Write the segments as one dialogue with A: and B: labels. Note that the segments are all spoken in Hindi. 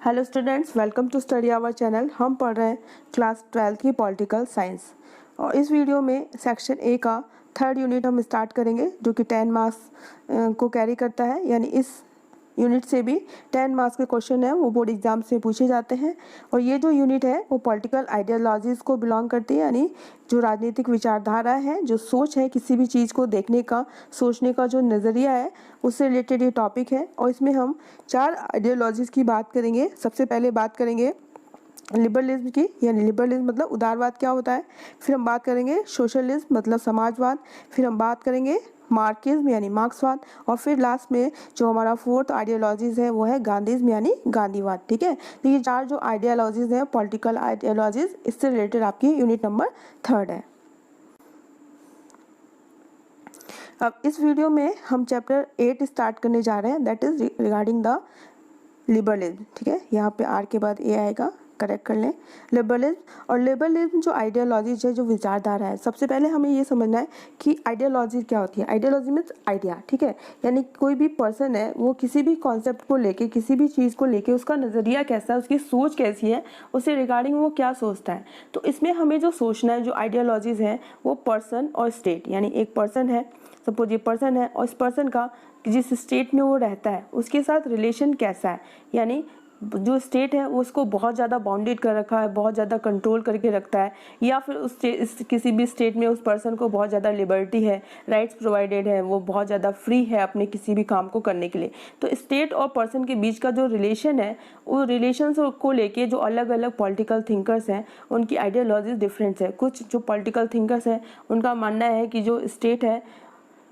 A: Hello students, welcome to study our channel. हम पढ़ रहे हैं क्लास 12 की पॉलिटिकल साइंस और इस वीडियो में सेक्शन ए का थर्ड यूनिट हम स्टार्ट करेंगे जो कि 10 मार्क्स को कैरी करता है। यानी इस यूनिट से भी 10 मार्क्स के क्वेश्चन हैं वो बोर्ड एग्जाम से पूछे जाते हैं। और ये जो यूनिट है वो पॉलिटिकल आइडियोलॉजीज़ को बिलोंग करती है, यानी जो राजनीतिक विचारधारा है, जो सोच है, किसी भी चीज़ को देखने का, सोचने का जो नज़रिया है, उससे रिलेटेड ये टॉपिक है। और इसमें हम 4 आइडियोलॉजीज़ की बात करेंगे। सबसे पहले बात करेंगे लिबरलिज्म की, यानी लिबरलिज्म मतलब उदारवाद क्या होता है। फिर हम बात करेंगे सोशलिज्म मतलब समाजवाद। फिर हम बात करेंगे मार्क्सिज्म यानी मार्क्सवाद। और फिर लास्ट में जो हमारा फोर्थ आइडियोलॉजीज़ है वो है गांधीज्म यानी गांधीवाद। ठीक है, तो ये 4 जो आइडियोलॉजीज़ हैं पॉलिटिकल आइडियोलॉजीज़, इससे रिलेटेड आपकी यूनिट नंबर 3 है। अब इस वीडियो में हम चैप्टर 8 स्टार्ट करने जा रहे हैं, that is regarding the liberalism. ठीक है, यहाँ पे आर के बाद ए आएगा, करेक्ट कर लें। लिबरलिज्म और लिबरलिज्म जो आइडियोलॉजी है, जो विचारधारा है, सबसे पहले हमें ये समझना है कि आइडियोलॉजी क्या होती है। Ideology means idea. ठीक है, यानी कोई भी पर्सन है वो किसी भी कॉन्सेप्ट को लेके, किसी भी चीज़ को लेके उसका नज़रिया कैसा है, उसकी सोच कैसी है, उससे रिगार्डिंग वो क्या सोचता है। तो इसमें हमें जो सोचना है, जो आइडियोलॉजीज़ हैं वो पर्सन और स्टेट, यानी एक पर्सन है, सपोज ये पर्सन है और इस पर्सन का जिस स्टेट में वो रहता है उसके साथ रिलेशन कैसा है, यानी जो स्टेट है वो उसको बहुत ज़्यादा बाउंडेड कर रखा है, बहुत ज़्यादा कंट्रोल करके रखता है, या फिर किसी भी स्टेट में उस पर्सन को बहुत ज़्यादा लिबर्टी है, राइट्स प्रोवाइडेड है, वो बहुत ज़्यादा फ्री है अपने किसी भी काम को करने के लिए। तो स्टेट और पर्सन के बीच का जो रिलेशन है, वो रिलेशन को लेके जो अलग अलग पॉलिटिकल थिंकर्स हैं उनकी आइडियोलॉजीज डिफरेंट है। कुछ जो पॉलिटिकल थिंकर्स हैं उनका मानना है कि जो स्टेट है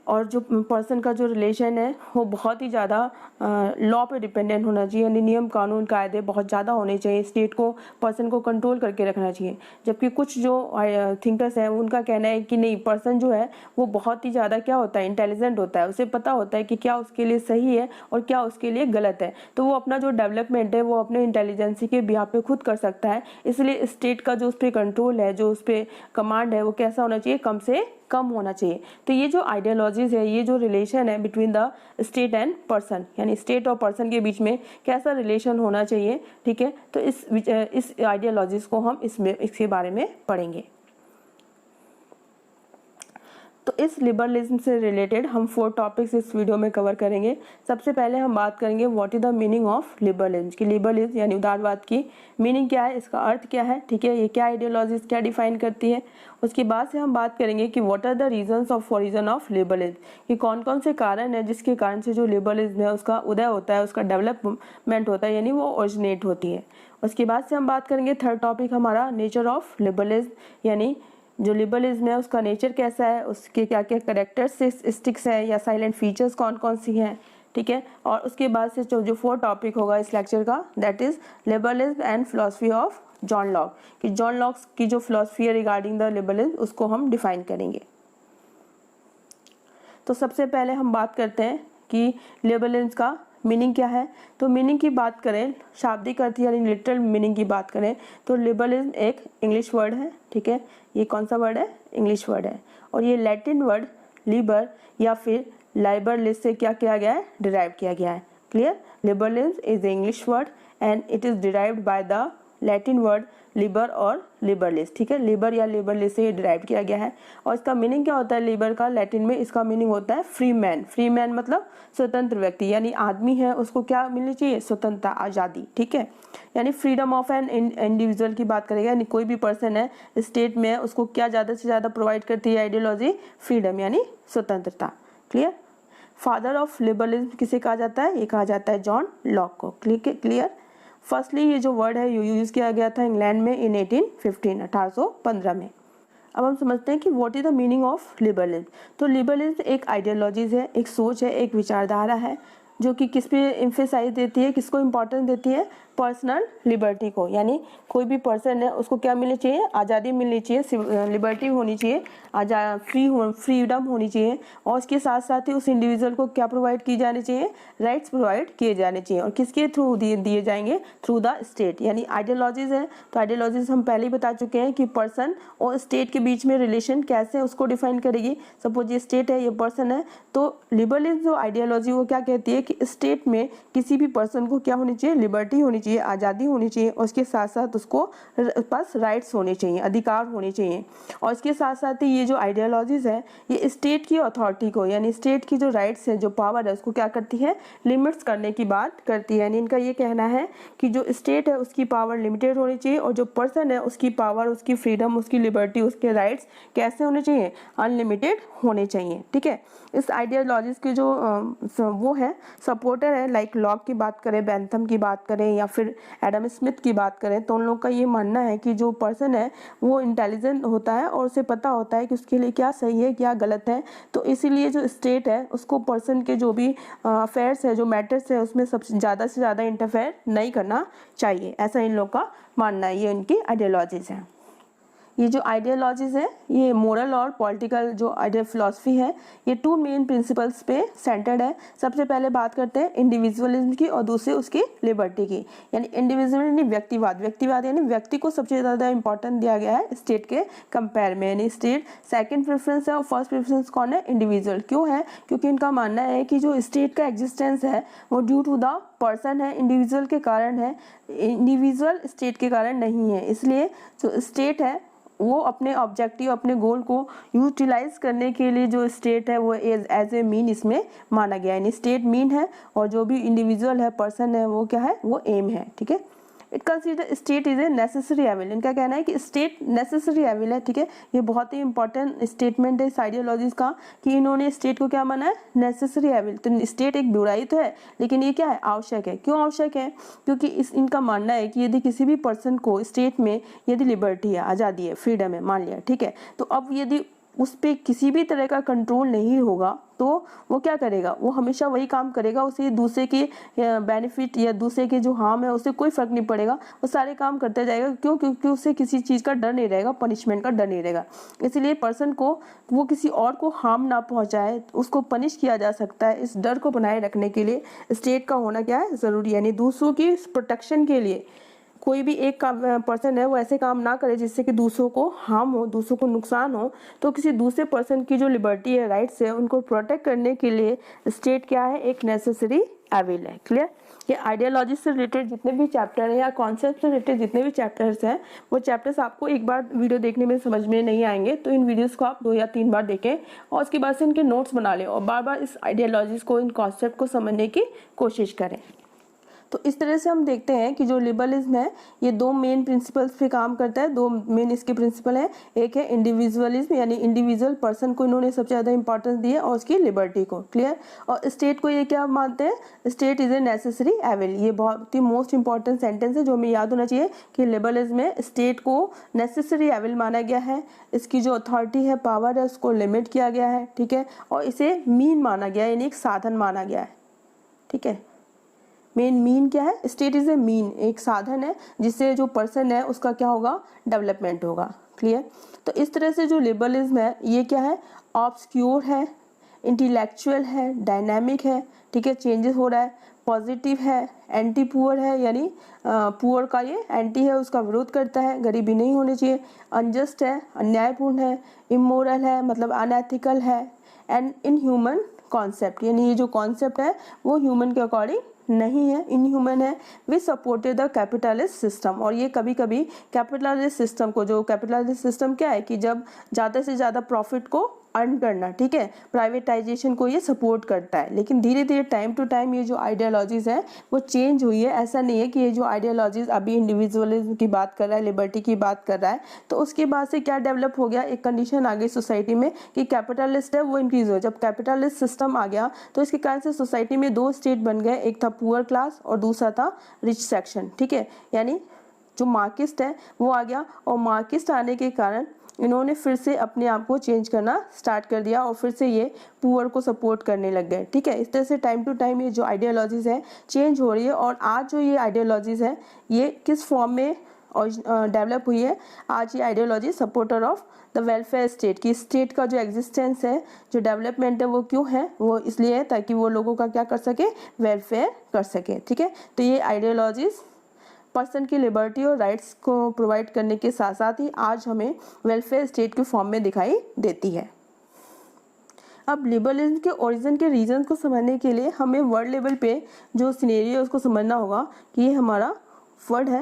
A: और जो पर्सन का जो रिलेशन है वो बहुत ही ज़्यादा लॉ पे डिपेंडेंट होना चाहिए, यानी नियम कानून कायदे बहुत ज़्यादा होने चाहिए, स्टेट को पर्सन को कंट्रोल करके रखना चाहिए। जबकि कुछ जो थिंकर्स हैं उनका कहना है कि नहीं, पर्सन जो है वो बहुत ही ज़्यादा क्या होता है, इंटेलिजेंट होता है, उसे पता होता है कि क्या उसके लिए सही है और क्या उसके लिए गलत है। तो वो अपना जो डेवलपमेंट है वो अपने इंटेलिजेंसी के बिहाफ पे खुद कर सकता है। इसलिए स्टेट का जो उस पर कंट्रोल है, जो उस पर कमांड है, वो कैसा होना चाहिए, कम से कम होना चाहिए। तो ये जो आइडियोलॉजीज है, ये जो रिलेशन है between the state and person, यानी स्टेट और पर्सन के बीच में कैसा रिलेशन होना चाहिए। ठीक है, तो इस आइडियोलॉजीज को हम इसके बारे में पढ़ेंगे। तो इस लिबरलिज्म से रिलेटेड हम 4 टॉपिक्स इस वीडियो में कवर करेंगे। सबसे पहले हम बात करेंगे what is the meaning of liberalism, कि लिबरलिज्म यानी उदारवाद की मीनिंग क्या है, इसका अर्थ क्या है। ठीक है, ये क्या आइडियोलॉजीज क्या डिफाइन करती है। उसके बाद से हम बात करेंगे कि what are the reasons of origin of liberalism, कि कौन कौन से कारण है जिसके कारण से जो लिबरलिज्म है उसका उदय होता है, उसका डेवलपमेंट होता है, यानी वो ओरिजिनेट होती है। उसके बाद से हम बात करेंगे थर्ड टॉपिक हमारा नेचर ऑफ लिबरलिज्म, यानी जो लिबरलिज्म है उसका नेचर कैसा है, उसके क्या क्या कैरेक्टरिस्टिक्स है या साइलेंट फीचर्स कौन कौन सी हैं। ठीक है, और उसके बाद से जो 4 टॉपिक होगा इस लेक्चर का, that is liberalism and philosophy of John Locke, कि जॉन लॉक की जो फिलॉसफी है रिगार्डिंग द लिबरलिज्म उसको हम डिफाइन करेंगे। तो सबसे पहले हम बात करते हैं कि लिबरलिज्म का मीनिंग क्या है। तो मीनिंग की बात करें, शाब्दिक अर्थ यानी लिटरल मीनिंग की बात करें, तो लिबरलिज्म एक इंग्लिश वर्ड है। ठीक है, ये कौन सा वर्ड है, इंग्लिश वर्ड है। और ये लैटिन वर्ड लिबर या फिर लाइबरलिस से क्या किया गया है, डिराइव किया गया है। Clear, liberalism is a English word and it is derived by the Latin word Libre और लिबरलिस। ठीक है, लिबर या लिबरलिस से डिराइव किया गया है। और इसका मीनिंग क्या होता है लिबर का, लैटिन में इसका मीनिंग होता है फ्री मैन। फ्री मैन मतलब स्वतंत्र व्यक्ति, यानी आदमी है उसको क्या मिलनी चाहिए, स्वतंत्रता, आज़ादी। ठीक है, यानी फ्रीडम ऑफ एन इंडिविजुअल की बात करेगा, यानी कोई भी पर्सन है स्टेट में है उसको क्या ज़्यादा से ज़्यादा प्रोवाइड करती है आइडियोलॉजी, फ्रीडम यानी स्वतंत्रता। क्लियर, फादर ऑफ लिबरलिज्म किसे कहा जाता है, ये कहा जाता है जॉन लॉक को। क्लियर, फर्स्टली ये जो वर्ड है यूज़ किया गया था इंग्लैंड में इन 1815 में। अब हम समझते हैं कि what is the meaning of liberalism. तो लिबरलिज्म एक आइडियोलॉजीज है, एक सोच है, एक विचारधारा है जो कि किस पे एम्फेसाइज देती है, किसको इम्पोर्टेंस देती है, पर्सनल लिबर्टी को। यानी कोई भी पर्सन है उसको क्या मिलनी चाहिए, आज़ादी मिलनी चाहिए, लिबर्टी होनी चाहिए, फ्रीडम होनी चाहिए। और उसके साथ साथ ही उस इंडिविजुअल को क्या प्रोवाइड की जानी चाहिए, राइट्स प्रोवाइड किए जाने चाहिए। और किसके थ्रू दिए जाएंगे, थ्रू द स्टेट। यानी आइडियोलॉजीज है, तो आइडियोलॉजीज हम पहले ही बता चुके हैं कि पर्सन और स्टेट के बीच में रिलेशन कैसे उसको डिफाइन करेगी। सपोज ये स्टेट है, ये पर्सन है, तो लिबरलिज्म जो आइडियोलॉजी वो क्या कहती है कि स्टेट में किसी भी पर्सन को क्या होनी चाहिए, लिबर्टी होनी चाहिए, आज़ादी होनी चाहिए, और उसके साथ साथ उसको पास राइट्स होने चाहिए, अधिकार होने चाहिए। और इसके साथ साथ ही ये जो आइडियोलॉजीज़ है ये स्टेट की अथॉरिटी को, यानी स्टेट की जो राइट्स है, जो पावर है, उसको क्या करती है, लिमिट्स करने की बात करती है। यानी इनका ये कहना है कि जो स्टेट है उसकी पावर लिमिटेड होनी चाहिए, और जो पर्सन है उसकी पावर, उसकी फ्रीडम, उसकी लिबर्टी, उसके राइट्स कैसे होने चाहिए, अनलिमिटेड होने चाहिए। ठीक है, इस आइडियोलॉजीज के जो वो है सपोर्टर है, लाइक लॉक की बात करें, बेंथम की बात करें, या फिर एडम स्मिथ की बात करें, तो उन लोग का ये मानना है कि जो पर्सन है वो इंटेलिजेंट होता है और उसे पता होता है कि उसके लिए क्या सही है क्या गलत है। तो इसीलिए जो स्टेट है उसको पर्सन के जो भी अफेयर्स है, जो मैटर्स है, उसमें सबसे ज़्यादा से ज़्यादा इंटरफेयर नहीं करना चाहिए, ऐसा इन लोग का मानना है। ये इनकी आइडियोलॉजीज है। ये जो आइडियोलॉजीज़ है ये मोरल और पॉलिटिकल जो आइडियल फिलॉसफी है, ये टू मेन प्रिंसिपल्स पे सेंटर्ड है। सबसे पहले बात करते हैं इंडिविजुअलिज्म की, और दूसरे उसकी लिबर्टी की। यानी इंडिविजुअल यानी व्यक्तिवाद, व्यक्तिवाद यानी व्यक्ति को सबसे ज़्यादा इंपॉर्टेंट दिया गया है स्टेट के कंपेयर में। यानी स्टेट सेकंड प्रेफरेंस है और फर्स्ट प्रेफरेंस कौन है, इंडिविजुअल। क्यों है, क्योंकि इनका मानना है कि जो स्टेट का एग्जिस्टेंस है वो ड्यू टू द पर्सन है, इंडिविजुअल के कारण है, इंडिविजुअल स्टेट के कारण नहीं है। इसलिए जो स्टेट है वो अपने ऑब्जेक्टिव, अपने गोल को यूटिलाइज करने के लिए जो स्टेट है वो एज ए मीन इसमें माना गया है। यानी स्टेट मीन है और जो भी इंडिविजुअल है, पर्सन है, वो क्या है, वो एम है। ठीक है, it consider state is a necessary evil. इनका कहना है कि स्टेट नेसेसरी एविल है। ठीक है, ये बहुत ही इंपॉर्टेंट स्टेटमेंट है इस आइडियोलॉजीज का कि इन्होंने स्टेट को क्या माना है, नेसेसरी एविल। तो स्टेट एक बुराई तो है लेकिन ये क्या है, आवश्यक है। क्यों आवश्यक है, क्योंकि इनका मानना है कि यदि किसी भी पर्सन को स्टेट में यदि लिबर्टी है, आज़ादी है, फ्रीडम है, मान लिया, ठीक है, तो अब यदि उस पर किसी भी तरह का कंट्रोल नहीं होगा तो वो क्या करेगा, वो हमेशा वही काम करेगा, उसे दूसरे के बेनिफिट या दूसरे के जो हार्म है उससे कोई फर्क नहीं पड़ेगा, वो सारे काम करते जाएगा। क्यों, क्योंकि उसे किसी चीज़ का डर नहीं रहेगा, पनिशमेंट का डर नहीं रहेगा। इसलिए पर्सन को वो किसी और को हार्म ना पहुंचाए, उसको पनिश किया जा सकता है। इस डर को बनाए रखने के लिए स्टेट का होना क्या है, ज़रूरी है। यानी दूसरों की प्रोटेक्शन के लिए कोई भी एक पर्सन है वो ऐसे काम ना करे जिससे कि दूसरों को हार्म हो, दूसरों को नुकसान हो। तो किसी दूसरे पर्सन की जो लिबर्टी है, राइट्स है, उनको प्रोटेक्ट करने के लिए स्टेट क्या है, एक नेसेसरी एविल है। क्लियर। ये आइडियोलॉजी से रिलेटेड जितने भी चैप्टर हैं या कॉन्सेप्ट से रिलेटेड जितने भी चैप्टर्स हैं, वो चैप्टर्स आपको एक बार वीडियो देखने में समझ में नहीं आएंगे, तो इन वीडियोस को आप 2 या 3 बार देखें और उसके बाद से इनके नोट्स बना लें और बार बार इस आइडियोलॉजीज को, इन कॉन्सेप्ट को समझने की कोशिश करें। तो इस तरह से हम देखते हैं कि जो लिबरलिज्म है ये 2 मेन प्रिंसिपल्स पे काम करता है। 2 मेन इसके प्रिंसिपल हैं, एक है इंडिविजुअलिज्म यानी इंडिविजुअल पर्सन को इन्होंने सबसे ज़्यादा इंपॉर्टेंस दी है और उसकी लिबर्टी को। क्लियर। और स्टेट को ये क्या मानते हैं, state is a necessary evil. ये बहुत ही मोस्ट इंपॉर्टेंट सेंटेंस है जो हमें याद होना चाहिए कि लिबरलिज्म में स्टेट को नेसेसरी एविल माना गया है, इसकी जो अथॉरिटी है, पावर है, उसको लिमिट किया गया है। ठीक है, और इसे मीन माना गया है, यानी एक साधन माना गया है। ठीक है, मीन क्या है, स्टेट इज ए मीन, एक साधन है जिससे जो पर्सन है उसका क्या होगा, डेवलपमेंट होगा। क्लियर। तो इस तरह से जो लिबरलिज्म है ये क्या है, ऑब्सक्योर है, इंटेलेक्चुअल है, डायनामिक है। ठीक है, चेंजेस हो रहा है, पॉजिटिव है, एंटी पुअर है, यानी पुअर का ये एंटी है, उसका विरोध करता है, गरीबी नहीं होनी चाहिए, अनजस्ट है, अन्यायपूर्ण है, इमोरल है मतलब अनएथिकल है, एंड इनह्यूमन कॉन्सेप्ट, यानी ये जो कॉन्सेप्ट है वो ह्यूमन के अकॉर्डिंग नहीं है, इनह्यूमन है। We supported the capitalist system, और ये कभी कभी कैपिटलिस्ट सिस्टम को, जो कैपिटलिस्ट सिस्टम क्या है कि जब ज़्यादा से ज़्यादा प्रॉफिट को अर्न करना, ठीक है, प्राइवेटाइजेशन को ये सपोर्ट करता है। लेकिन धीरे धीरे टाइम टू टाइम ये जो आइडियोलॉजीज़ है वो चेंज हुई है। ऐसा नहीं है कि ये जो आइडियोलॉजीज़ अभी इंडिविजुअलिज्म की बात कर रहा है, लिबर्टी की बात कर रहा है, तो उसके बाद से क्या डेवलप हो गया, एक कंडीशन आ गई सोसाइटी में कि कैपिटलिस्ट है वो इंक्रीज हो। जब कैपिटलिस्ट सिस्टम आ गया तो इसके कारण से सोसाइटी में 2 स्टेट बन गए, एक था पुअर क्लास और दूसरा था रिच सेक्शन। ठीक है, यानी जो मार्क्सिस्ट है वो आ गया, और मार्क्सिस्ट आने के कारण इन्होंने फिर से अपने आप को चेंज करना स्टार्ट कर दिया और फिर से ये पुअर को सपोर्ट करने लग गए। ठीक है, इस तरह से टाइम टू टाइम ये जो आइडियोलॉजीज़ है चेंज हो रही है। और आज जो ये आइडियोलॉजीज़ है ये किस फॉर्म में डेवलप हुई है, आज ये ideology supporter of the welfare state की, स्टेट का जो एग्जिस्टेंस है, जो डेवलपमेंट है वो क्यों है, वो इसलिए है ताकि वो लोगों का क्या कर सके, वेलफेयर कर सके। ठीक है, तो ये आइडियोलॉजीज़ पर्सन की लिबर्टी और राइट्स को प्रोवाइड करने के साथ साथ ही आज हमें वेलफेयर स्टेट के फॉर्म में दिखाई देती है। अब लिबरलिज्म के ओरिजिन के रीजन को समझने के लिए हमें वर्ल्ड लेवल पे जो सिनेरियो है उसको समझना होगा कि ये हमारा वर्ल्ड है,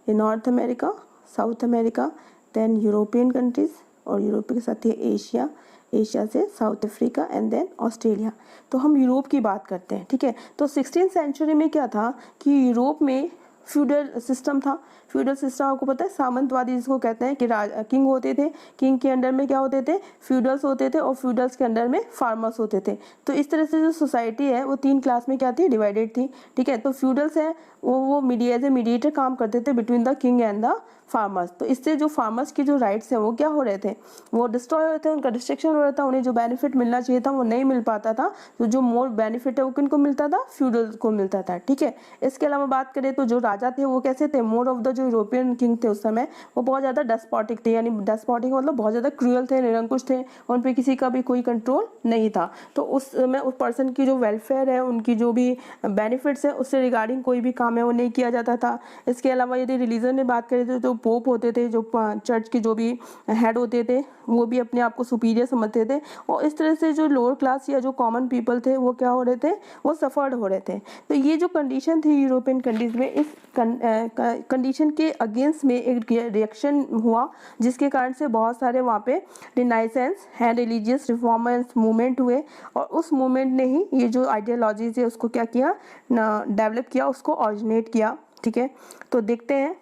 A: ये North America, South America, then European countries, और यूरोप के साथ ये एशिया, एशिया से South Africa and then Australia. तो हम यूरोप की बात करते हैं, ठीक है। तो 16th सेंचुरी में क्या था कि यूरोप में फ्यूडल सिस्टम था। फ्यूडल सिस्टम आपको पता है, सामंतवादी जिसको कहते हैं कि किंग होते थे, किंग के अंडर में क्या होते थे, फ्यूडल्स होते थे, और फ्यूडल्स के अंडर में फार्मर्स होते थे। तो इस तरह से जो सोसाइटी है वो 3 क्लास में क्या थी, डिवाइडेड थी, ठीक है। तो फ्यूडल्स है वो मीडिएटर काम करते थे between the king and the farmers. तो इससे जो फार्मर्स के जो राइट्स हैं वो क्या हो रहे थे, वो डिस्ट्रॉय हो रहे थे, उनका डिस्ट्रक्शन हो रहा था, उन्हें जो बेनिफिट मिलना चाहिए था वो नहीं मिल पाता था। तो जो मोर बेनिफिट है वो किनको मिलता था, फ्यूडल्स को मिलता था, ठीक है। इसके अलावा बात करें तो जो राजा थे वो कैसे थे, मोर ऑफ द जो यूरोपियन किंग थे उस समय वो बहुत ज़्यादा डेस्पोटिक थे, यानी डेस्पोटिक मतलब बहुत ज़्यादा क्रूअल थे, निरंकुश थे, उन पर किसी का भी कोई कंट्रोल नहीं था। तो उस समय उस पर्सन की जो वेलफेयर है, उनकी जो भी बेनिफिट्स है, उससे रिगार्डिंग कोई भी काम है वो नहीं किया जाता था। इसके अलावा यदि रिलीजन में बात करें तो जो पोप होते थे, जो चर्च के जो भी हेड होते थे, वो भी अपने आप को सुपीरियर समझते थे, और इस तरह से जो लोअर क्लास या जो कॉमन पीपल थे वो क्या हो रहे थे, वो सफर्ड हो रहे थे। तो ये जो कंडीशन थी यूरोपियन कंट्रीज में, इस कंडीशन के अगेंस्ट में एक रिएक्शन हुआ, जिसके कारण से बहुत सारे वहाँ पे रिनाइसेंस है, रिलीजियस रिफॉर्मर्स मूवमेंट हुए, और उस मूवमेंट ने ही ये जो आइडियोलॉजीज है उसको क्या किया, डेवलप किया, उसको ऑरिजिनेट किया, ठीक है। तो देखते हैं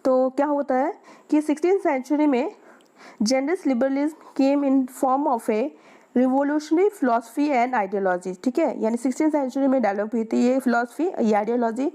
A: तो क्या होता है कि 16th सेंचुरी में genders liberalism came in form of A revolutionary philosophy and ideology, ठीक है। यानी 16th सेंचुरी में डेवलप हुई थी ये फिलोसफी, ये ideology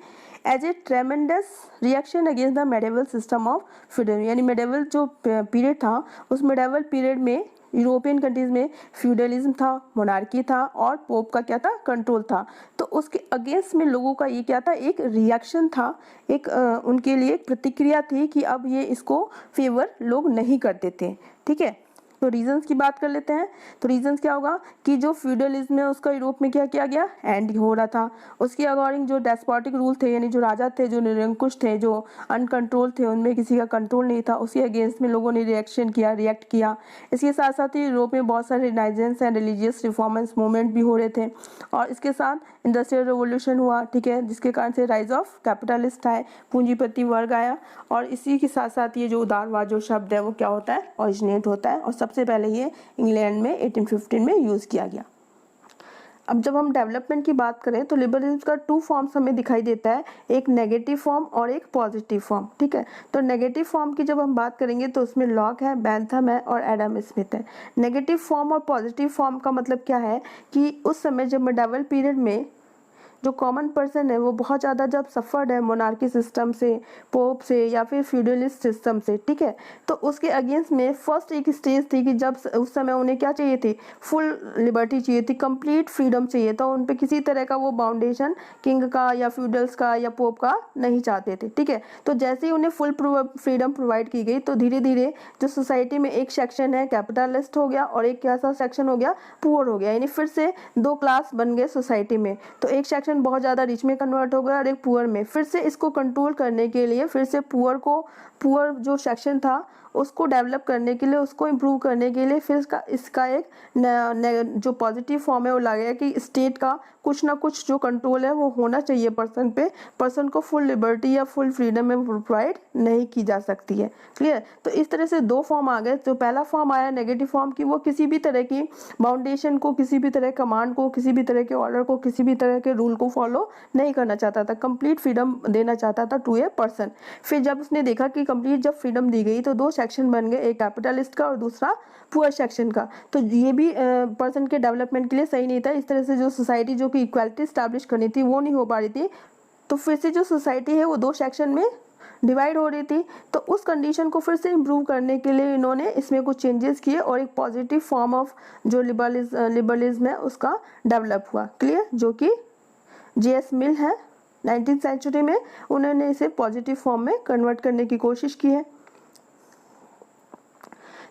A: as a tremendous reaction against the medieval system of feudal. यानी मेडिवल जो पीरियड था, उस मेडिवल पीरियड में यूरोपियन कंट्रीज में फ्यूडलिज्म था, मोनार्की था, और पोप का क्या था, कंट्रोल था। तो उसके अगेंस्ट में लोगों का ये क्या था, एक रिएक्शन था, एक उनके लिए एक प्रतिक्रिया थी कि अब ये इसको फेवर लोग नहीं करते थे, ठीक है। तो रीजंस की बात कर लेते हैं। तो रीजंस क्या होगा कि जो फ्यूडलिज्म है उसका यूरोप में क्या किया गया, एंड हो रहा था। उसके अकॉर्डिंग जो डेस्पोटिक रूल थे, यानी जो राजा थे, जो निरंकुश थे, जो अनकंट्रोल थे, उनमें किसी का कंट्रोल नहीं था, उसके अगेंस्ट में लोगों ने रिएक्ट किया। इसके साथ साथ ही यूरोप में बहुत सारे रिनाइजेंस एंड रिलीजियस रिफॉर्मेंस मूवमेंट भी हो रहे थे, और इसके साथ इंडस्ट्रियल रेवोल्यूशन हुआ, ठीक है, जिसके कारण से राइज ऑफ कैपिटलिस्ट आए, पूंजीपति वर्ग आया, और इसी के साथ साथ ये जो उदारवाद जो शब्द है वो क्या होता है, ऑरिजिनेट होता है, और सबसे पहले ये इंग्लैंड में 1815 में यूज़ किया गया। अब जब हम डेवलपमेंट की बात करें तो लिबरलिज्म का 2 फॉर्म्स हमें दिखाई देता है, एक नेगेटिव फॉर्म और एक पॉजिटिव फॉर्म, ठीक है। तो नेगेटिव फॉर्म की जब हम बात करेंगे तो उसमें लॉक है, बेंथम है, और एडम स्मिथ है। नेगेटिव फॉर्म और पॉजिटिव फॉर्म का मतलब क्या है कि उस समय जब मेडिवल पीरियड में जो कॉमन पर्सन है वो बहुत ज़्यादा जब सफ़र्ड है मोनार्की सिस्टम से, पोप से, या फिर फ्यूडलिस्ट सिस्टम से, ठीक है। तो उसके अगेंस्ट में फर्स्ट एक स्टेज थी कि जब उस समय उन्हें क्या चाहिए थी, फुल लिबर्टी चाहिए थी, कंप्लीट फ्रीडम चाहिए था, उन पे किसी तरह का वो बाउंडेशन किंग का या फ्यूडल्स का या पोप का नहीं चाहते थे, ठीक है। तो जैसे ही उन्हें फुल फ्रीडम प्रोवाइड की गई तो धीरे धीरे जो सोसाइटी में एक सेक्शन है कैपिटलिस्ट हो गया, और एक कैसा सेक्शन हो गया, पुअर हो गया, यानी फिर से 2 क्लास बन गए सोसाइटी में। तो एक सेक्शन बहुत ज़्यादा रिच में कन्वर्ट हो गया और एक पुअर में। फिर से इसको कंट्रोल करने के लिए फिर से पुअर जो सेक्शन था उसको डेवलप करने के लिए, उसको इम्प्रूव करने के लिए फिर इसका एक जो पॉजिटिव फॉर्म है वो लगेगा कि स्टेट का कुछ ना कुछ जो कंट्रोल है वो होना चाहिए पर्सन पे, पर्सन को फुल लिबर्टी या फुल फ्रीडम में प्रोवाइड नहीं की जा सकती है, क्लियर। तो इस तरह से 2 फॉर्म आ गए। जो पहला फॉर्म आया नेगेटिव फॉर्म की, वो किसी भी तरह की बाउंडेशन को, किसी भी तरह कमांड को, किसी भी तरह के ऑर्डर को, किसी भी तरह के रूल को फॉलो नहीं करना चाहता था, कंप्लीट फ्रीडम देना चाहता था टू ए पर्सन। फिर जब उसने देखा कि कंप्लीट जब फ्रीडम दी गई तो 2 सेक्शन बन गए, एक कैपिटलिस्ट का और दूसरा पुअर सेक्शन का। तो ये भी पर्सन के डेवलपमेंट के लिए सही नहीं था। इस तरह से जो सोसाइटी जो कि इक्वालिटी स्टैब्लिश करनी थी वो नहीं हो पा रही थी। तो फिर से जो सोसाइटी है वो 2 सेक्शन में डिवाइड हो रही थी। तो उस कंडीशन को फिर से इम्प्रूव करने के लिए इन्होंने इसमें कुछ चेंजेस किए और एक पॉजिटिव फॉर्म ऑफ जो लिबरलिज्म है उसका डेवलप हुआ, क्लियर। जो कि J.S. मिल है 19th सेंचुरी में, उन्होंने इसे पॉजिटिव फॉर्म में कन्वर्ट करने की कोशिश की है।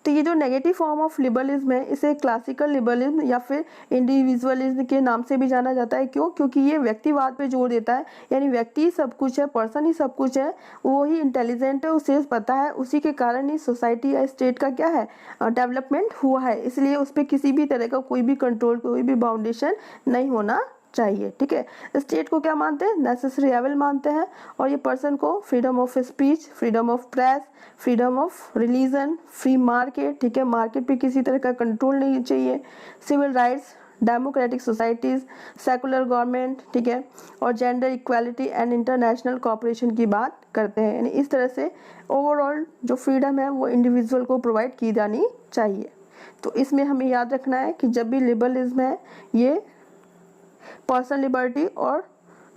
A: तो ये जो नेगेटिव फॉर्म ऑफ लिबरलिज्म है इसे क्लासिकल लिबरलिज्म या फिर इंडिविजुअलिज्म के नाम से भी जाना जाता है। क्यों? क्योंकि ये व्यक्तिवाद पे जोर देता है, यानी व्यक्ति ही सब कुछ है, पर्सन ही सब कुछ है, वो ही इंटेलिजेंट है, उसे पता है, उसी के कारण ही सोसाइटी या स्टेट का क्या है डेवलपमेंट हुआ है, इसलिए उस पर किसी भी तरह का कोई भी कंट्रोल, कोई भी बाउंडेशन नहीं होना चाहिए। ठीक है, स्टेट को क्या मानते हैं? नेसेसरी एविल मानते हैं, और ये पर्सन को freedom of speech, freedom of press, freedom of religion, free market, ठीक है, मार्केट पे किसी तरह का कंट्रोल नहीं चाहिए, civil rights, democratic societies, secular government, ठीक है, और gender equality and international cooperation की बात करते हैं। यानी इस तरह से ओवरऑल जो फ्रीडम है वो इंडिविजुअल को प्रोवाइड की जानी चाहिए। तो इसमें हमें याद रखना है कि जब भी लिबरलिज्म है ये पर्सनल लिबर्टी और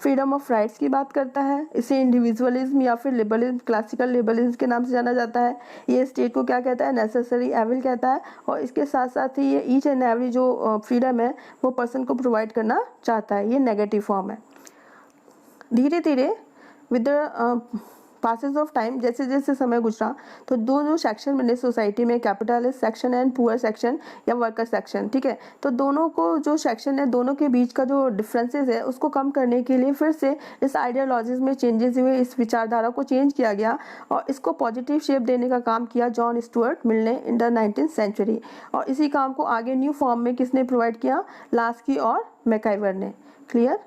A: फ्रीडम ऑफ राइट्स की बात करता है। इसे इंडिविजुअलिज्म या फिर लिबरलिज्म, क्लासिकल लिबरलिज्म के नाम से जाना जाता है। ये स्टेट को क्या कहता है? नेसेसरी एविल कहता है, और इसके साथ साथ ही ये ईच एंड एवरी जो फ्रीडम है वो पर्सन को प्रोवाइड करना चाहता है। ये नेगेटिव फॉर्म है। धीरे धीरे with the passes of time, जैसे जैसे समय गुजरा, तो दो जो सेक्शन बने सोसाइटी में, capitalist section and poor section या वर्कर सेक्शन। ठीक है, तो दोनों को जो सेक्शन है दोनों के बीच का जो डिफरेंसेस है उसको कम करने के लिए फिर से इस आइडियोलॉजीज में चेंजेस हुए, इस विचारधारा को चेंज किया गया और इसको पॉजिटिव शेप देने का काम किया जॉन स्टुअर्ट मिल ने इन द 19th सेंचुरी। और इसी काम को आगे न्यू फॉर्म में किसने प्रोवाइड किया? लास्की और मैकाइवर ने। क्लियर?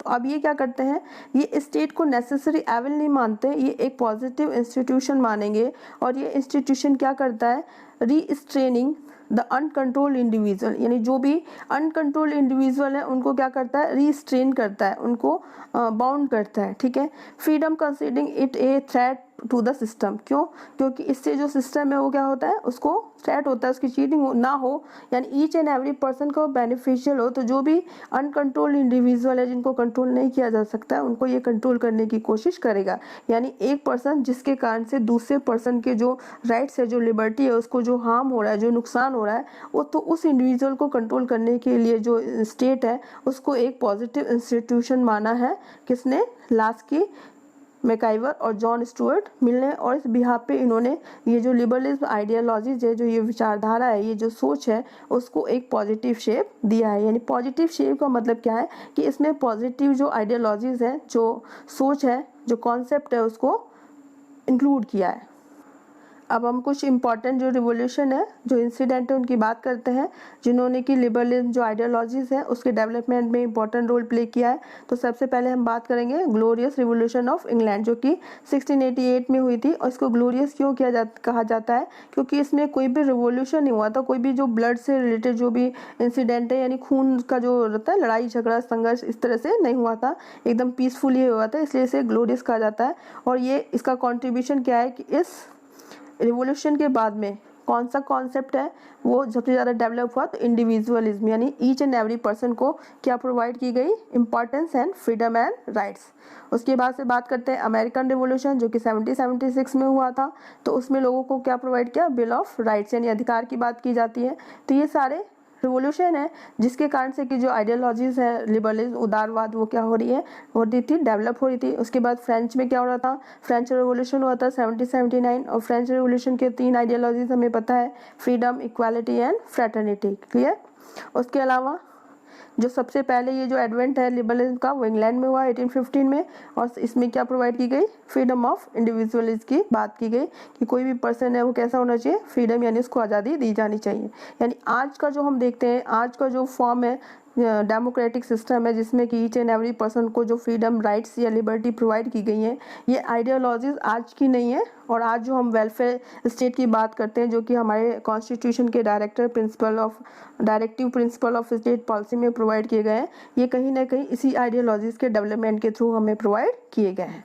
A: तो अब ये क्या करते हैं, ये स्टेट को नेसेसरी एविल नहीं मानते, ये एक पॉजिटिव इंस्टीट्यूशन मानेंगे, और ये इंस्टीट्यूशन क्या करता है? रीस्ट्रेनिंग द अनकंट्रोल्ड इंडिविजुअल, यानी जो भी अनकंट्रोल्ड इंडिविजुअल है उनको क्या करता है? रीस्ट्रेन करता है, उनको बाउंड करता है। ठीक है, freedom considering it a threat to the system. क्यों? क्योंकि इससे जो सिस्टम है वो क्या होता है? उसको थ्रेट होता है, उसकी चीटिंग ना हो, यानी ईच एंड एवरी पर्सन को बेनिफिशियल हो। तो जो भी अनकंट्रोल्ड इंडिविजुअल है जिनको कंट्रोल नहीं किया जा सकता है उनको ये कंट्रोल करने की कोशिश करेगा। यानी एक पर्सन जिसके कारण से दूसरे पर्सन के जो राइट्स है, जो लिबर्टी है, उसको जो हार्म हो रहा है, जो नुकसान हो रहा है, वो तो उस इंडिविजुअल को कंट्रोल करने के लिए जो स्टेट है उसको एक पॉजिटिव इंस्टीट्यूशन माना है। किसने? लास्की, मैकाइवर और जॉन स्टुअर्ट मिल ने। और इस बिहाफ पे इन्होंने ये जो लिबरलिज्म आइडियोलॉजीज है, जो ये विचारधारा है, ये जो सोच है, उसको एक पॉजिटिव शेप दिया है। यानी पॉजिटिव शेप का मतलब क्या है कि इसमें पॉजिटिव जो आइडियोलॉजीज है, जो सोच है, जो कॉन्सेप्ट है, उसको इंक्लूड किया है। अब हम कुछ इंपॉर्टेंट जो रिवोल्यूशन है, जो इंसिडेंट है, उनकी बात करते हैं जिन्होंने कि लिबरलिज्म जो आइडियोलॉजीज है उसके डेवलपमेंट में इंपॉर्टेंट रोल प्ले किया है। तो सबसे पहले हम बात करेंगे ग्लोरियस रिवोल्यूशन ऑफ इंग्लैंड, जो कि 1688 में हुई थी। और इसको ग्लोरियस क्यों कहा जाता है? क्योंकि इसमें कोई भी रिवोल्यूशन नहीं हुआ था, कोई भी जो ब्लड से रिलेटेड जो भी इंसिडेंट है, यानी खून का जो रहता है, लड़ाई झगड़ा संघर्ष, इस तरह से नहीं हुआ था, एकदम पीसफुली हुआ था, इसलिए इसे ग्लोरियस कहा जाता है। और ये इसका कॉन्ट्रीब्यूशन क्या है कि इस रिवोल्यूशन के बाद में कौन सा कॉन्सेप्ट है वो सबसे ज़्यादा डेवलप हुआ? तो इंडिविजुअलिज्म, यानी ईच एंड एवरी पर्सन को क्या प्रोवाइड की गई? Importance and freedom and rights. उसके बाद से बात करते हैं अमेरिकन रिवोल्यूशन, जो कि 1776 में हुआ था। तो उसमें लोगों को क्या प्रोवाइड किया? बिल ऑफ राइट्स, यानी अधिकार की बात की जाती है। तो ये सारे रिवोल्यूशन है जिसके कारण से कि जो आइडियोलॉजीज है, लिबरलिज्म, उदारवाद, वो क्या हो रही है? होती थी, डेवलप हो रही थी। उसके बाद फ्रेंच में क्या हो रहा था? फ्रेंच रिवोल्यूशन हुआ था 1779। और फ्रेंच रिवोल्यूशन के 3 आइडियोलॉजीज हमें पता है, freedom, equality and fraternity. Clear? उसके अलावा जो सबसे पहले ये जो एडवेंट है लिबरलिज्म का, वो इंग्लैंड में हुआ 1815 में। और इसमें क्या प्रोवाइड की गई? फ्रीडम ऑफ इंडिविजुअलिज्म की बात की गई कि कोई भी पर्सन है वो कैसा होना चाहिए? फ्रीडम, यानी उसको आज़ादी दी जानी चाहिए। यानी आज का जो हम देखते हैं, आज का जो फॉर्म है, डेमोक्रेटिक सिस्टम है, जिसमें कि ईच एंड एवरी पर्सन को जो फ्रीडम, राइट्स या लिबर्टी प्रोवाइड की गई हैं, ये आइडियोलॉजीज आज की नहीं है। और आज जो हम वेलफेयर स्टेट की बात करते हैं, जो कि हमारे कॉन्स्टिट्यूशन के directive principle of state policy में प्रोवाइड किए गए हैं, ये कहीं ना कहीं इसी आइडियोलॉजीज के डेवलपमेंट के थ्रू हमें प्रोवाइड किए गए हैं।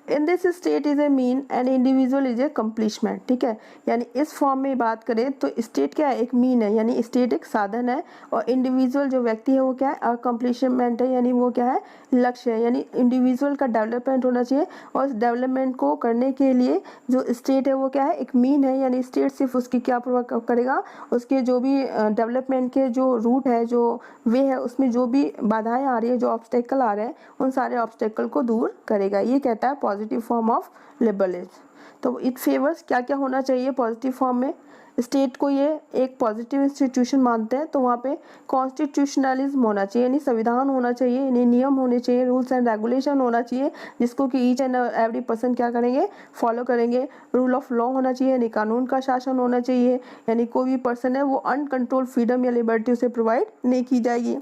A: In this state is a mean and individual is a accomplishment. ठीक है, यानी इस फॉर्म में बात करें तो स्टेट क्या है? एक मीन है, यानी स्टेट एक साधन है, और इंडिविजुअल जो व्यक्ति है वो क्या है? अकम्प्लीशमेंट है, यानी वो क्या है? लक्ष्य है। यानी इंडिविजुअल का डेवलपमेंट होना चाहिए, और इस डेवलपमेंट को करने के लिए जो स्टेट है वो क्या है? एक मीन है। यानी स्टेट सिर्फ उसकी क्या करेगा? उसके जो भी डेवलपमेंट के जो रूट है, जो वे है, उसमें जो भी बाधाएं आ रही है, जो ऑब्स्टेकल आ रहे हैं, उन सारे ऑब्स्टेकल को दूर करेगा। ये कहता है पॉजिटिव फॉर्म ऑफ लिबरलिज्म। तो इट फेवर्स क्या क्या होना चाहिए पॉजिटिव फॉर्म में, स्टेट को ये एक पॉजिटिव इंस्टीट्यूशन मानते हैं, तो वहाँ पे कॉन्स्टिट्यूशनलिज्म होना चाहिए, यानी संविधान होना चाहिए, यानी नियम होने चाहिए, रूल्स एंड रेगुलेशन होना चाहिए जिसको कि ईच एंड एवरी पर्सन क्या करेंगे, फॉलो करेंगे। रूल ऑफ लॉ होना चाहिए, यानी कानून का शासन होना चाहिए, यानी कोई भी पर्सन है वो अनकंट्रोल फ्रीडम या लिबर्टी उसे प्रोवाइड नहीं की जाएगी।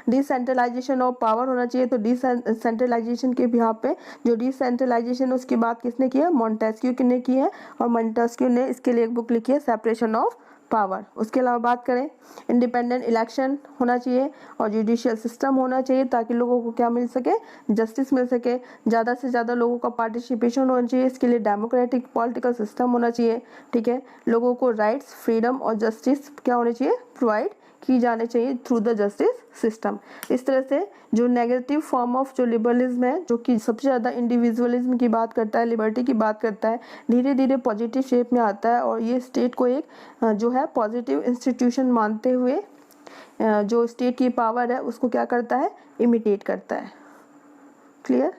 A: डिसेंट्रलाइजेशन ऑफ पावर होना चाहिए, तो डिसेंट्रलाइजेशन के बिहाफ पे जो डिसेंट्रलाइजेशन उसकी बात किसने की है, मॉन्टेस्क्यू ने की है, और मॉन्टेस्क्यू ने इसके लिए एक बुक लिखी है सेपरेशन ऑफ पावर। उसके अलावा बात करें इंडिपेंडेंट इलेक्शन होना चाहिए और जुडिशियल सिस्टम होना चाहिए ताकि लोगों को क्या मिल सके, जस्टिस मिल सके, ज़्यादा से ज़्यादा लोगों का पार्टिसिपेशन होना चाहिए, इसके लिए डेमोक्रेटिक पॉलिटिकल सिस्टम होना चाहिए, ठीक है। लोगों को राइट्स, फ्रीडम और जस्टिस क्या होने चाहिए, प्रोवाइड की जाने चाहिए थ्रू द जस्टिस सिस्टम। इस तरह से जो नेगेटिव फॉर्म ऑफ जो लिबरलिज्म है, जो कि सबसे ज़्यादा इंडिविजुअलिज्म की बात करता है, लिबर्टी की बात करता है, धीरे धीरे पॉजिटिव शेप में आता है और ये स्टेट को एक जो है पॉजिटिव इंस्टीट्यूशन मानते हुए जो स्टेट की पावर है उसको क्या करता है, इमिटेट करता है। क्लियर।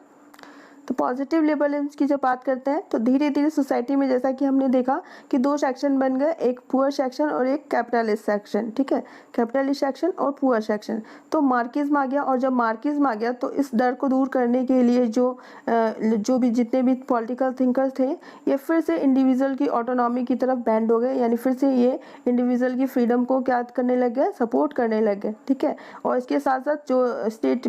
A: तो पॉजिटिव लिबरलिज्म की जब बात करते हैं तो धीरे धीरे सोसाइटी में जैसा कि हमने देखा कि दो सेक्शन बन गए, एक पुअर सेक्शन और एक कैपिटलिस्ट सेक्शन, ठीक है, कैपिटलिस्ट सेक्शन और पुअर सेक्शन। तो मार्क्सिज्म आ गया, और जब मार्क्सिज्म आ गया तो इस डर को दूर करने के लिए जो भी जितने भी पॉलिटिकल थिंकर्स थे ये फिर से इंडिविजुअल की ऑटोनॉमी की तरफ बैंड हो गए, यानी फिर से ये इंडिविजुअल की फ्रीडम को क्या करने लग गए, सपोर्ट करने लग गए, ठीक है। और इसके साथ साथ जो स्टेट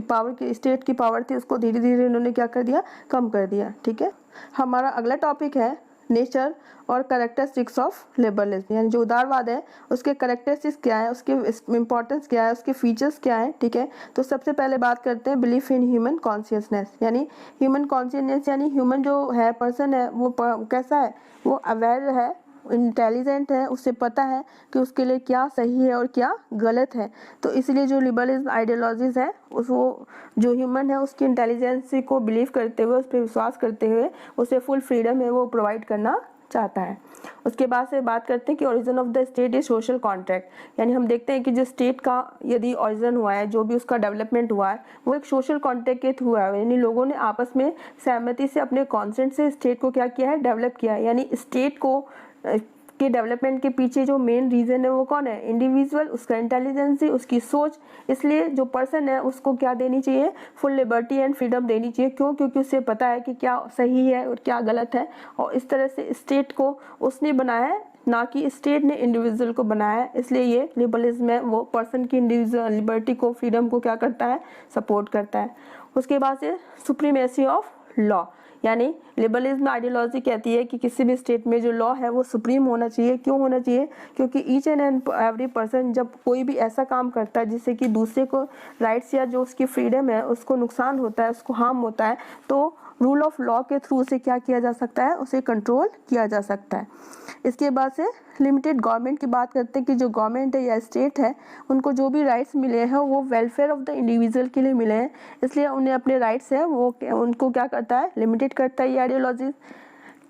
A: की पावर थी उसको धीरे धीरे इन्होंने क्या कर दिया, कम कर दिया, ठीक है। हमारा अगला टॉपिक है नेचर और कैरेक्टरिस्टिक्स ऑफ लिबरलिज्म, यानी जो उदारवाद है उसके कैरेक्टरिस्टिक्स क्या है, उसके इंपॉर्टेंस क्या है, उसके फीचर्स क्या है, ठीक है। तो सबसे पहले बात करते हैं बिलीफ इन ह्यूमन कॉन्शियसनेस, यानी ह्यूमन कॉन्शियसनेस यानी ह्यूमन जो है, पर्सन है, वो कैसा है, वो अवेयर है, इंटेलिजेंट है, उससे पता है कि उसके लिए क्या सही है और क्या गलत है। तो इसलिए जो लिबरलिज्म आइडियोलॉजीज है उस वो जो ह्यूमन है उसकी इंटेलिजेंस को बिलीव करते हुए, उस पर विश्वास करते हुए उसे फुल फ्रीडम है वो प्रोवाइड करना चाहता है। उसके बाद से बात करते हैं कि origin of the state is social contract, यानी हम देखते हैं कि जो स्टेट का यदि ओरिजिन हुआ है, जो भी उसका डेवलपमेंट हुआ है वो एक सोशल कॉन्ट्रैक्ट के थ्रू हुआ है, यानी लोगों ने आपस में सहमति से अपने कॉन्सेंट से स्टेट को क्या किया है, डेवलप किया है। यानी स्टेट को के डेवलपमेंट के पीछे जो मेन रीजन है वो कौन है, इंडिविजुअल, उसका इंटेलिजेंसी, उसकी सोच। इसलिए जो पर्सन है उसको क्या देनी चाहिए, फुल लिबर्टी एंड फ्रीडम देनी चाहिए। क्यों? क्योंकि उसे पता है कि क्या सही है और क्या गलत है, और इस तरह से स्टेट को उसने बनाया है, ना कि स्टेट ने इंडिविजुअल को बनाया है। इसलिए ये लिबरलिज्म है वो पर्सन की इंडिविजुअल लिबर्टी को, फ्रीडम को क्या करता है, सपोर्ट करता है। उसके बाद से सुप्रीमेसी ऑफ लॉ, यानी लिबरलिज्म आइडियोलॉजी कहती है कि किसी भी स्टेट में जो लॉ है वो सुप्रीम होना चाहिए। क्यों होना चाहिए? क्योंकि ईच एंड एवरी पर्सन जब कोई भी ऐसा काम करता है जिससे कि दूसरे को राइट्स या जो उसकी फ्रीडम है उसको नुकसान होता है, उसको हार्म होता है, तो रूल ऑफ लॉ के थ्रू से क्या किया जा सकता है, उसे कंट्रोल किया जा सकता है। इसके बाद से लिमिटेड गवर्नमेंट की बात करते हैं कि जो गवर्नमेंट है या स्टेट है उनको जो भी राइट्स मिले हैं वो वेलफेयर ऑफ द इंडिविजुअल के लिए मिले हैं, इसलिए उन्हें अपने राइट्स है वो उनको क्या करता है, लिमिटेड करता है। ये ideology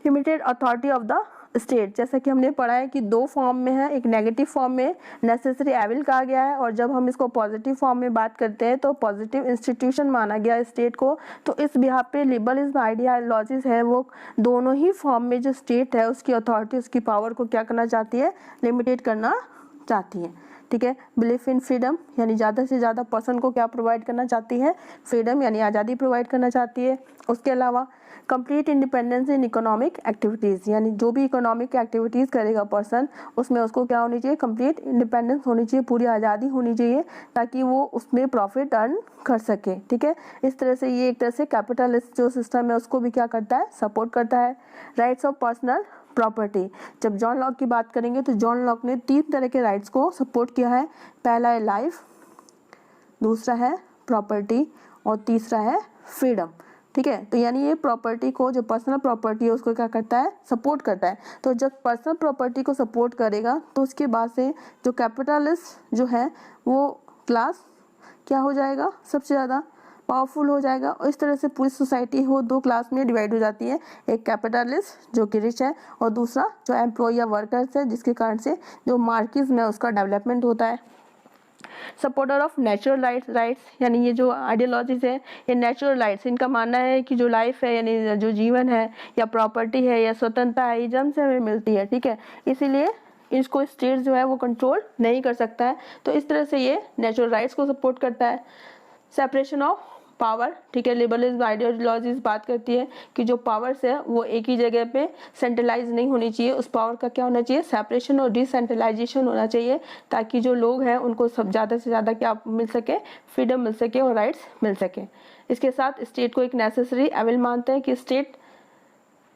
A: limited authority of the state, जैसा कि हमने पढ़ा है कि दो फॉर्म में है, एक नेगेटिव फॉर्म में नेसेसरी एविल कहा गया है, और जब हम इसको पॉजिटिव फॉर्म में बात करते हैं तो पॉजिटिव इंस्टीट्यूशन माना गया स्टेट को। तो इस बिहाफ पे लिबरलिज्म आइडियोलॉजीज है वो दोनों ही फॉर्म में जो स्टेट है उसकी अथॉरिटी, उसकी पावर को क्या करना चाहती है, लिमिटेड करना चाहती है, ठीक है। बिलीफ इन फ्रीडम, यानी ज़्यादा से ज़्यादा पर्सन को क्या प्रोवाइड करना चाहती है, फ्रीडम यानी आज़ादी प्रोवाइड करना चाहती है। उसके अलावा complete independence in economic activities, यानी जो भी इकोनॉमिक एक्टिविटीज़ करेगा पर्सन उसमें उसको क्या होनी चाहिए, कंप्लीट इंडिपेंडेंस होनी चाहिए, पूरी आज़ादी होनी चाहिए ताकि वो उसमें प्रॉफिट अर्न कर सके, ठीक है। इस तरह से ये एक तरह से कैपिटलिस्ट जो सिस्टम है उसको भी क्या करता है, सपोर्ट करता है। राइट्स ऑफ पर्सनल प्रॉपर्टी, जब जॉन लॉक की बात करेंगे तो जॉन लॉक ने 3 तरह के राइट्स को सपोर्ट किया है। पहला है लाइफ, दूसरा है प्रॉपर्टी और तीसरा है फ्रीडम, ठीक है। तो यानी ये प्रॉपर्टी को, जो पर्सनल प्रॉपर्टी है उसको क्या करता है, सपोर्ट करता है। तो जब पर्सनल प्रॉपर्टी को सपोर्ट करेगा तो उसके बाद से जो कैपिटलिस्ट जो है वो क्लास क्या हो जाएगा, सबसे ज़्यादा पावरफुल हो जाएगा, और इस तरह से पूरी सोसाइटी वो 2 क्लास में डिवाइड हो जाती है, एक कैपिटलिस्ट जो कि रिच है और दूसरा जो एम्प्लॉय या वर्कर्स है, जिसके कारण से जो मार्क्सिज्म है उसका डेवलपमेंट होता है। सपोर्टर ऑफ नेचुरल राइट्स, यानी ये जो आइडियोलॉजीज है ये नेचुरल राइट्स, इनका मानना है कि जो लाइफ है यानी जो जीवन है या प्रॉपर्टी है या स्वतंत्रता है ये जन्म से हमें मिलती है, ठीक है, इसीलिए इसको स्टेट जो है वो कंट्रोल नहीं कर सकता है। तो इस तरह से ये नेचुरल राइट्स को सपोर्ट करता है। सेपरेशन ऑफ पावर, ठीक है, लिबरलिज्म आइडियोलॉजीज बात करती है कि जो पावर्स है वो एक ही जगह पे सेंट्रलाइज नहीं होनी चाहिए, उस पावर का क्या होना चाहिए, सेपरेशन और डिसेंट्रलाइजेशन होना चाहिए, ताकि जो लोग हैं उनको सब ज़्यादा से ज़्यादा क्या मिल सके, फ्रीडम मिल सके और राइट्स मिल सके। इसके साथ स्टेट को एक नेसेसरी एविल मानते हैं कि स्टेट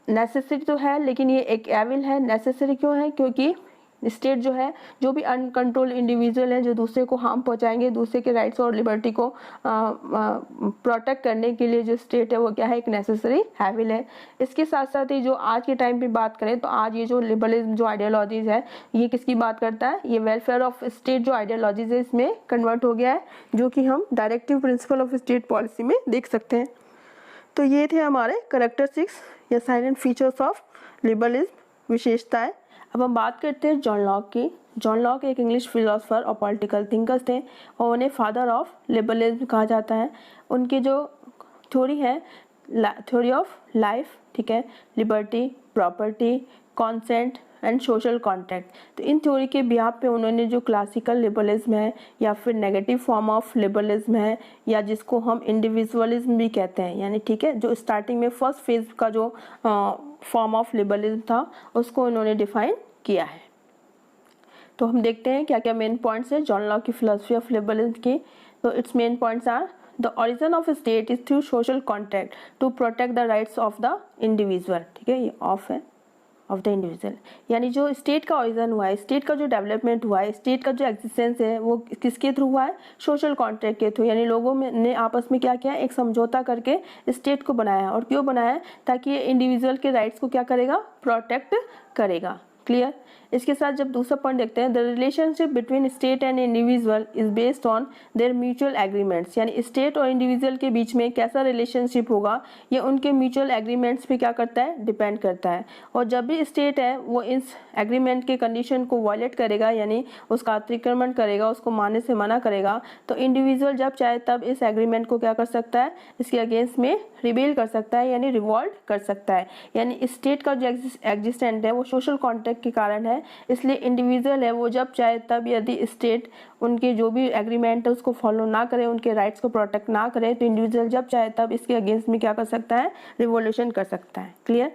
A: नेसेसरी तो है लेकिन ये एक एविल है। नेसेसरी क्यों है, क्योंकि स्टेट जो है जो भी अनकंट्रोल इंडिविजुअल है जो दूसरे को हार्म पहुंचाएंगे, दूसरे के राइट्स और लिबर्टी को प्रोटेक्ट करने के लिए जो स्टेट है वो क्या है, एक नेसेसरी हैविल है। इसके साथ साथ ही जो आज के टाइम पे बात करें तो आज ये जो लिबरलिज्म जो आइडियोलॉजीज है ये किसकी बात करता है, ये वेलफेयर ऑफ स्टेट जो आइडियोलॉजीज है इसमें कन्वर्ट हो गया है, जो कि हम directive principle of state policy में देख सकते हैं। तो ये थे हमारे कैरेक्टरिस्टिक्स या साइलेंट फीचर्स ऑफ लिबरलिज्म, विशेषताएं। अब हम बात करते हैं जॉन लॉक की। जॉन लॉक एक इंग्लिश फिलोसोफर और पॉलिटिकल थिंकर्स थे और उन्हें फादर ऑफ लिबरलिज्म कहा जाता है। उनकी जो थ्योरी है, थ्योरी ऑफ लाइफ, ठीक है, liberty, property, consent and social contract, तो इन थ्योरी के बिहाफ पे उन्होंने जो क्लासिकल लिबरलिज्म है या फिर नेगेटिव फॉर्म ऑफ लिबरलिज्म है या जिसको हम इंडिविजुअलिज्म भी कहते हैं, यानी ठीक है जो स्टार्टिंग में फर्स्ट फेज का जो फॉर्म ऑफ लिबरलिज्म था उसको उन्होंने डिफाइन किया है। तो हम देखते हैं क्या क्या मेन पॉइंट्स है जॉन लॉक की फिलोसफी ऑफ लिबरलिज्म की। तो its main points are the origin of state is through social contract to protect the rights of the individual, ठीक है, ये ऑफ है, ऑफ द इंडिविजुअल, यानी जो स्टेट का ओरिजिन हुआ है, स्टेट का जो डेवलपमेंट हुआ है, स्टेट का जो एग्जिस्टेंस है वो किसके थ्रू हुआ है, सोशल कॉन्ट्रैक्ट के थ्रू, यानी लोगों में ने आपस में क्या किया, एक समझौता करके स्टेट को बनाया। और क्यों बनाया, ताकि ये इंडिविजुअल के राइट्स को क्या करेगा, प्रोटेक्ट करेगा। क्लियर। इसके साथ जब दूसरा पॉइंट देखते हैं, the relationship between state and individual is based on their mutual agreements, यानी स्टेट और इंडिविजुअल के बीच में कैसा रिलेशनशिप होगा ये उनके म्यूचुअल एग्रीमेंट्स पे क्या करता है, डिपेंड करता है। और जब भी स्टेट है वो इस एग्रीमेंट के कंडीशन को वायलेट करेगा, यानी उसका अतिक्रमण करेगा, उसको मानने से मना करेगा, तो इंडिविजुअल जब चाहे तब इस एग्रीमेंट को क्या कर सकता है, इसके अगेंस्ट में रिबेल कर सकता है, यानी रिवॉल्ट कर सकता है। यानी स्टेट का जो एग्जिस्टेंट है वो सोशल कॉन्ट्रैक्ट के कारण है, इसलिए इंडिविजुअल है वो जब चाहे तब यदि स्टेट उनके जो भी एग्रीमेंट है उसको फॉलो ना करे, उनके राइट्स को प्रोटेक्ट ना करे, तो इंडिविजुअल जब चाहे तब इसके अगेंस्ट में क्या कर सकता है, रिवॉल्यूशन कर सकता है। Clear.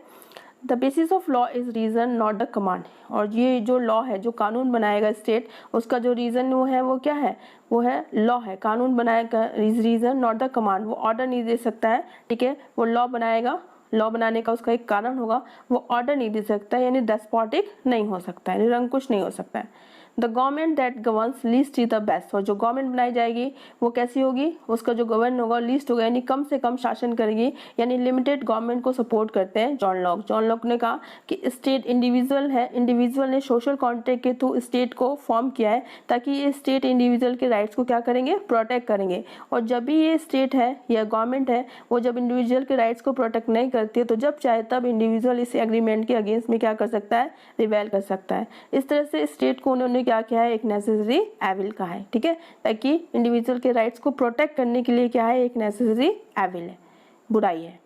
A: The basis of law is reason not the command, और ये जो लॉ है, जो कानून बनाएगा स्टेट, उसका जो रीजन वो है वो क्या है, वो है लॉ है। कानून बनाएगा रीजन नॉट द कमांड, वो ऑर्डर नहीं दे सकता है, ठीक है, वो लॉ बनाएगा, लॉ बनाने का उसका एक कारण होगा, वो ऑर्डर नहीं दे सकता है, यानी डेस्पोटिक नहीं हो सकता है, निरंकुश नहीं हो सकता है। The government that governs least is the best, और जो गवर्नमेंट बनाई जाएगी वो कैसी होगी, उसका जो गवर्न होगा लीस्ट होगा, यानी कम से कम शासन करेगी, यानी लिमिटेड गवर्नमेंट को सपोर्ट करते हैं जॉन लॉक। जॉन लॉक ने कहा कि स्टेट इंडिविजुअल है, इंडिविजुअल ने सोशल कॉन्ट्रैक्ट के थ्रू स्टेट को फॉर्म किया है ताकि ये स्टेट इंडिविजुअल के राइट्स को क्या करेंगे, प्रोटेक्ट करेंगे। और जब भी ये स्टेट है या गवर्नमेंट है वो जब इंडिविजुअल के राइट्स को प्रोटेक्ट नहीं करती है, तो जब चाहे तब इंडिविजुअल इस एग्रीमेंट के अगेंस्ट में क्या कर सकता है, रिबेल कर सकता है। इस तरह से स्टेट को उन्होंने क्या किया है, एक नेसेसरी एविल का है, ठीक है, ताकि इंडिविजुअल के राइट्स को प्रोटेक्ट करने के लिए क्या है, एक नेसेसरी एविल है, बुराई है।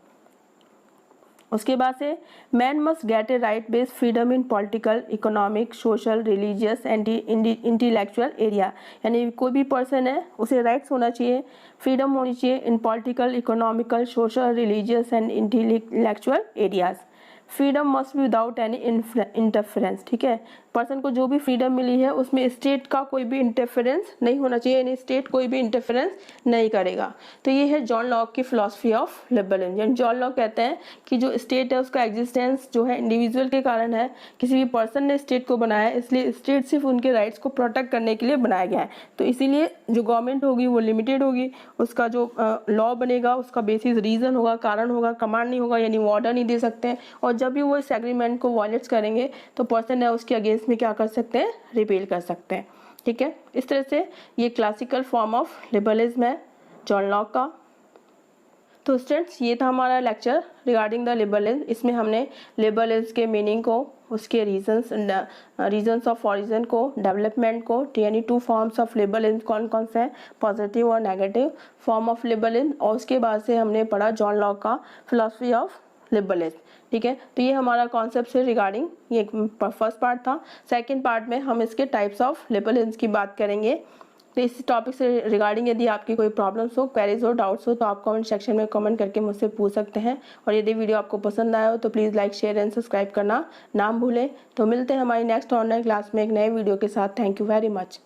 A: उसके बाद से man must get A right based freedom in political, economic, social, religious and intellectual area, यानी कोई भी पर्सन है उसे राइट्स होना चाहिए, फ्रीडम होनी चाहिए इन political, economical, social, religious and intellectual areas. Freedom must be without any interference, ठीक है, पर्सन को जो भी फ्रीडम मिली है उसमें स्टेट का कोई भी इंटरफेरेंस नहीं होना चाहिए, यानी स्टेट कोई भी इंटरफेरेंस नहीं करेगा। तो ये है जॉन लॉक की फिलॉसफी ऑफ लिबरलिज्म। यानी जॉन लॉक कहते हैं कि जो स्टेट है उसका एग्जिस्टेंस जो है इंडिविजुअल के कारण है, किसी भी पर्सन ने स्टेट को बनाया, इसलिए स्टेट सिर्फ उनके राइट्स को प्रोटेक्ट करने के लिए बनाया गया है। तो इसीलिए जो गवर्नमेंट होगी वो लिमिटेड होगी, उसका जो लॉ बनेगा उसका बेसिस रीजन होगा, कारण होगा, कमांड नहीं होगा, यानी वो ऑर्डर नहीं दे सकते हैं। और जब भी वो इस एग्रीमेंट को वायलेट करेंगे तो पर्सन है उसके अगेंस्ट में क्या कर सकते हैं, रिपेल कर सकते हैं, ठीक है। इस तरह से ये क्लासिकल फॉर्म ऑफ लिबरलिज्म है जॉन लॉक का। तो स्टूडेंट्स ये था हमारा लेक्चर रिगार्डिंग द लिबरलिज्म। इसमें हमने लिबरलिज्म के मीनिंग को उसके रीजन्स ऑफ ऑरिजिन को, डेवलपमेंट को, यानी 2 फॉर्म्स ऑफ लिबरलिज्म कौन कौन से हैं, पॉजिटिव और नेगेटिव फॉर्म ऑफ लिबरलिज्म, और उसके बाद से हमने पढ़ा जॉन लॉक का फिलॉसफी ऑफ लिबरलिज्म। ठीक है, तो ये हमारा कॉन्सेप्ट से रिगार्डिंग ये फर्स्ट पार्ट था। सेकंड पार्ट में हम इसके टाइप्स ऑफ लिबरलिज्म की बात करेंगे। तो इस टॉपिक से रिगार्डिंग यदि आपकी कोई प्रॉब्लम्स हो, क्वेरीज हो, डाउट्स हो, तो आप कमेंट सेक्शन में कमेंट करके मुझसे पूछ सकते हैं। और यदि वीडियो आपको पसंद आया हो तो please like, share and subscribe करना ना भूलें। तो मिलते हैं हमारी नेक्स्ट ऑनलाइन क्लास में एक नए वीडियो के साथ। Thank you very much.